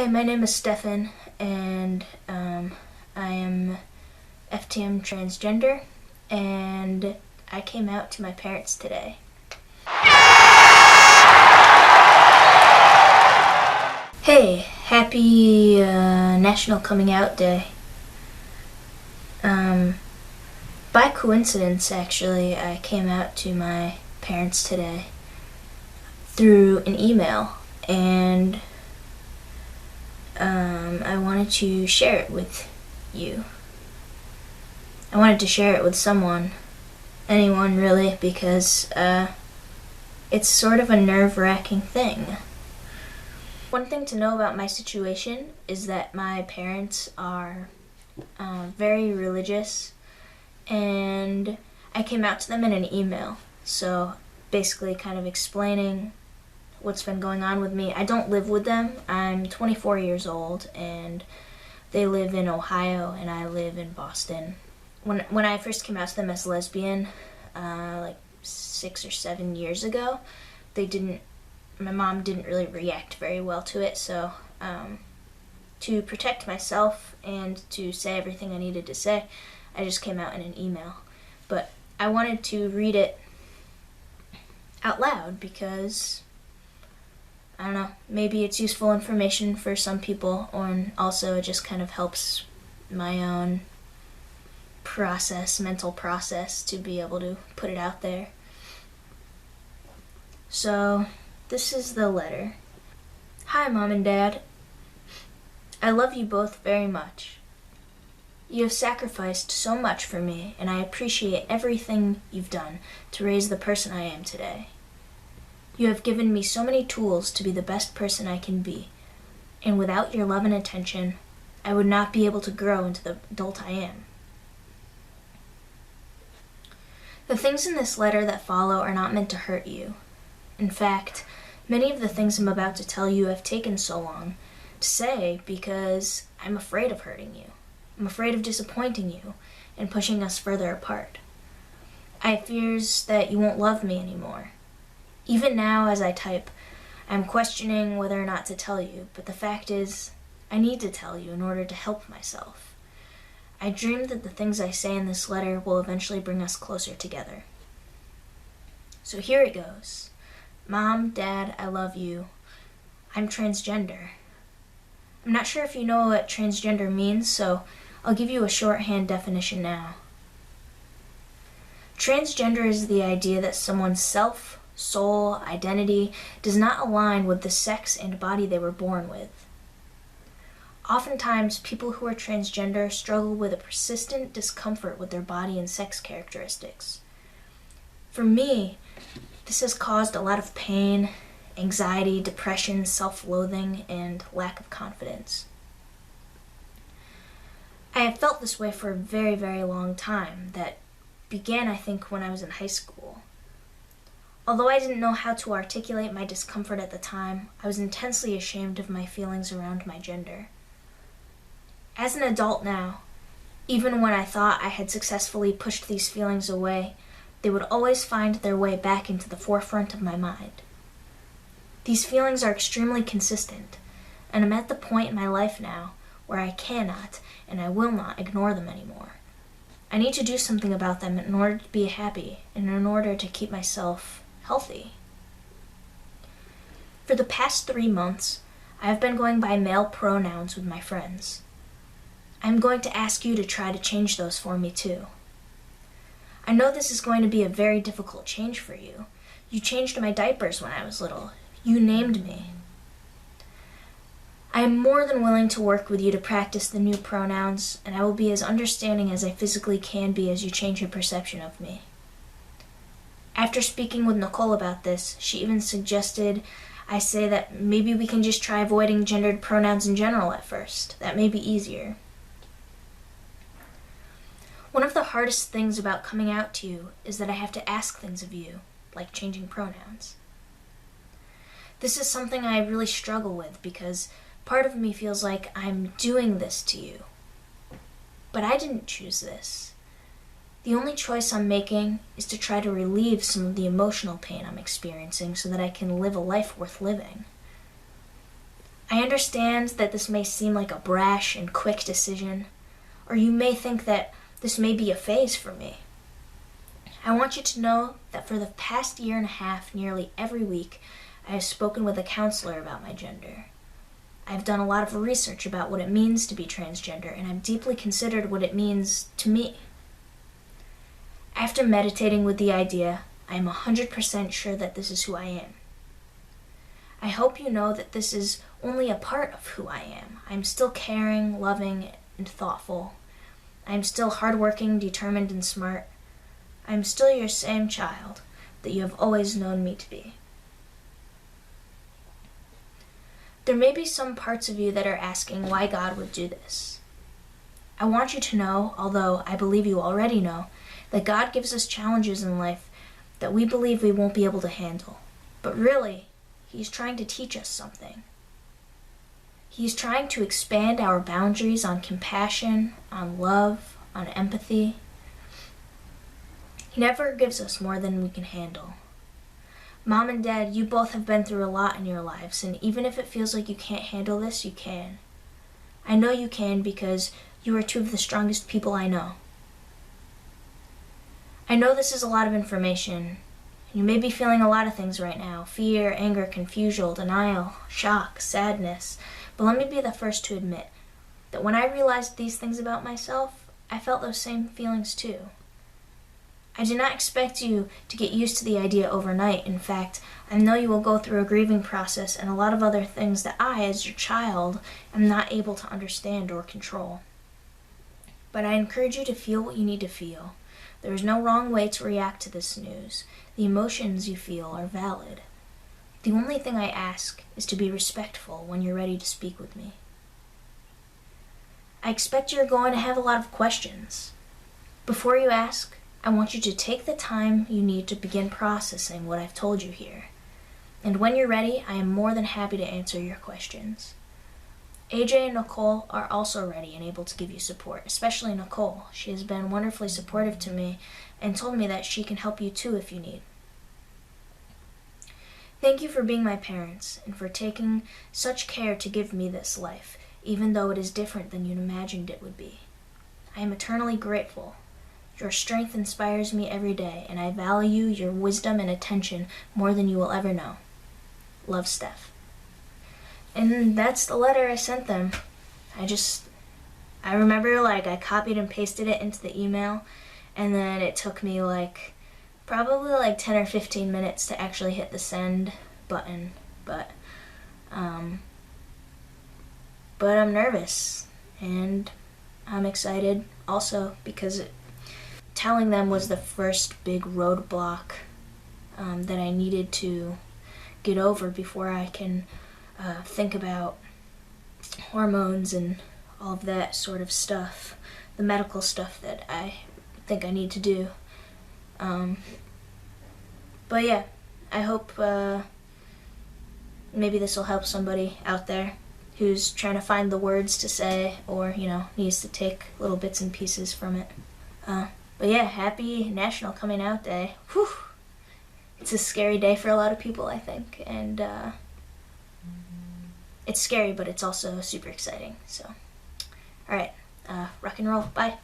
Hi, my name is Stefan, and I am FTM Transgender, and I came out to my parents today. Hey, happy National Coming Out Day. By coincidence, actually, I came out to my parents today through an email, and I wanted to share it with you. I wanted to share it with someone, anyone really, because it's sort of a nerve-wracking thing. One thing to know about my situation is that my parents are very religious, and I came out to them in an email, so basically kind of explaining what's been going on with me. I don't live with them. I'm 24 years old, and they live in Ohio, and I live in Boston. When I first came out to them as lesbian, like 6 or 7 years ago, my mom didn't really react very well to it, so to protect myself and to say everything I needed to say, I just came out in an email. But I wanted to read it out loud because, I don't know, maybe it's useful information for some people, or also it just kind of helps my own mental process, to be able to put it out there. So, this is the letter. Hi, Mom and Dad. I love you both very much. You have sacrificed so much for me, and I appreciate everything you've done to raise the person I am today. You have given me so many tools to be the best person I can be, and without your love and attention, I would not be able to grow into the adult I am. The things in this letter that follow are not meant to hurt you. In fact, many of the things I'm about to tell you have taken so long to say because I'm afraid of hurting you. I'm afraid of disappointing you and pushing us further apart. I have fears that you won't love me anymore. Even now, as I type, I'm questioning whether or not to tell you, but the fact is, I need to tell you in order to help myself. I dream that the things I say in this letter will eventually bring us closer together. So here it goes. Mom, Dad, I love you. I'm transgender. I'm not sure if you know what transgender means, so I'll give you a shorthand definition now. Transgender is the idea that someone's self, soul, identity does not align with the sex and body they were born with. Oftentimes, people who are transgender struggle with a persistent discomfort with their body and sex characteristics. For me, this has caused a lot of pain, anxiety, depression, self-loathing, and lack of confidence. I have felt this way for a very, very long time that began, I think, when I was in high school. Although I didn't know how to articulate my discomfort at the time, I was intensely ashamed of my feelings around my gender. As an adult now, even when I thought I had successfully pushed these feelings away, they would always find their way back into the forefront of my mind. These feelings are extremely consistent, and I'm at the point in my life now where I cannot and I will not ignore them anymore. I need to do something about them in order to be happy and in order to keep myself healthy. For the past 3 months, I have been going by male pronouns with my friends. I'm going to ask you to try to change those for me too. I know this is going to be a very difficult change for you. You changed my diapers when I was little. You named me. I am more than willing to work with you to practice the new pronouns, and I will be as understanding as I physically can be as you change your perception of me. After speaking with Nicole about this, she even suggested I say that maybe we can just try avoiding gendered pronouns in general at first. That may be easier. One of the hardest things about coming out to you is that I have to ask things of you, like changing pronouns. This is something I really struggle with because part of me feels like I'm doing this to you. But I didn't choose this. The only choice I'm making is to try to relieve some of the emotional pain I'm experiencing so that I can live a life worth living. I understand that this may seem like a brash and quick decision, or you may think that this may be a phase for me. I want you to know that for the past year and a half, nearly every week, I have spoken with a counselor about my gender. I've done a lot of research about what it means to be transgender, and I've deeply considered what it means to me. After meditating with the idea, I am 100% sure that this is who I am. I hope you know that this is only a part of who I am. I'm still caring, loving, and thoughtful. I'm still hardworking, determined, and smart. I'm still your same child that you have always known me to be. There may be some parts of you that are asking why God would do this. I want you to know, although I believe you already know, that God gives us challenges in life that we believe we won't be able to handle. But really, He's trying to teach us something. He's trying to expand our boundaries on compassion, on love, on empathy. He never gives us more than we can handle. Mom and Dad, you both have been through a lot in your lives, and even if it feels like you can't handle this, you can. I know you can because you are two of the strongest people I know. I know this is a lot of information. You may be feeling a lot of things right now: fear, anger, confusion, denial, shock, sadness. But let me be the first to admit that when I realized these things about myself, I felt those same feelings too. I do not expect you to get used to the idea overnight. In fact, I know you will go through a grieving process and a lot of other things that I, as your child, am not able to understand or control. But I encourage you to feel what you need to feel. There is no wrong way to react to this news. The emotions you feel are valid. The only thing I ask is to be respectful when you're ready to speak with me. I expect you're going to have a lot of questions. Before you ask, I want you to take the time you need to begin processing what I've told you here. And when you're ready, I am more than happy to answer your questions. AJ and Nicole are also ready and able to give you support, especially Nicole. She has been wonderfully supportive to me and told me that she can help you too if you need. Thank you for being my parents and for taking such care to give me this life, even though it is different than you imagined it would be. I am eternally grateful. Your strength inspires me every day, and I value your wisdom and attention more than you will ever know. Love, Steph. And that's the letter I sent them. I remember I copied and pasted it into the email, and then it took me probably 10 or 15 minutes to actually hit the send button. But I'm nervous, and I'm excited also because telling them was the first big roadblock that I needed to get over before I can think about hormones and all of that sort of stuff, the medical stuff that I think I need to do. But yeah, I hope maybe this will help somebody out there who's trying to find the words to say or, needs to take little bits and pieces from it. But yeah, happy National Coming Out Day. Whew. It's a scary day for a lot of people, I think. And it's scary, but it's also super exciting. So, alright, rock and roll. Bye.